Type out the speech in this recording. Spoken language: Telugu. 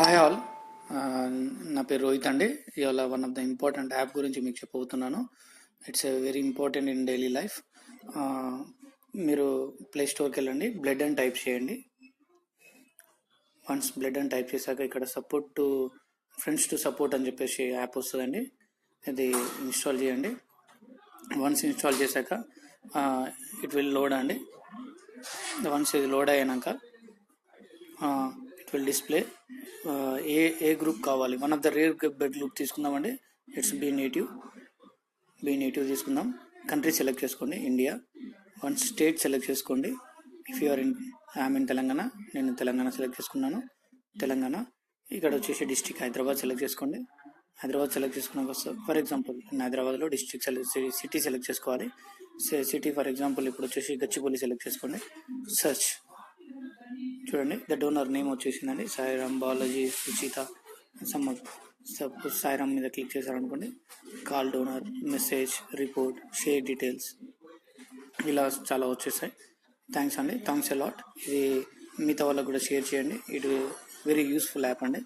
Hi all. నా పేరు రోహిత్ అండి. ఇవాళ one of the important app గురించి మీకు చెప్పబోతున్నాను. It's very important in daily life. మీరు ప్లే స్టోర్కి వెళ్ళండి, బ్లడ్ అని టైప్ చేయండి. వన్స్ బ్లడ్ అని టైప్ చేశాక ఇక్కడ support to friends to support అని చెప్పేసి యాప్ వస్తుందండి. ఇది ఇన్స్టాల్ చేయండి. వన్స్ ఇన్స్టాల్ చేశాక ఇట్ విల్ లోడ్ అండి. వన్స్ ఇది లోడ్ అయినాక ఇట్ విల్ డిస్ప్లే ఏ గ్రూప్ కావాలి. One of the rare blood group తీసుకుందామండి. ఇట్స్ బి నెగిటివ్ తీసుకుందాం. కంట్రీ సెలెక్ట్ చేసుకోండి, ఇండియా. వన్ స్టేట్ సెలెక్ట్ చేసుకోండి. If you're I'm in Telangana, నేను తెలంగాణ సెలెక్ట్ చేసుకున్నాను. తెలంగాణ. ఇక్కడ వచ్చేసి డిస్ట్రిక్ట్ హైదరాబాద్ సెలెక్ట్ చేసుకోండి. హైదరాబాద్ సెలెక్ట్ చేసుకున్నాక ఫర్ ఎగ్జాంపుల్ హైదరాబాద్లో డిస్ట్రిక్ట్ సిటీ సెలెక్ట్ చేసుకోవాలి. సిటీ ఫర్ ఎగ్జాంపుల్ ఇప్పుడు వచ్చేసి గచ్చిబౌలి సెలెక్ట్ చేసుకోండి. సెర్చ్ చూడండి, ద డోనర్ నేమ్ వచ్చేసిందండి, సాయిరామ్, బాలాజీ, సుచిత. సపోజ్ సాయిరామ్ మీద క్లిక్ చేశారనుకోండి, call donor, message, report, share details, ఇలా చాలా వచ్చేసాయి. థ్యాంక్స్ అండి, థ్యాంక్స్ ఎ లాట్. ఇది మిగతా వాళ్ళకు కూడా షేర్ చేయండి. ఇది వెరీ యూస్ఫుల్ యాప్ అండి.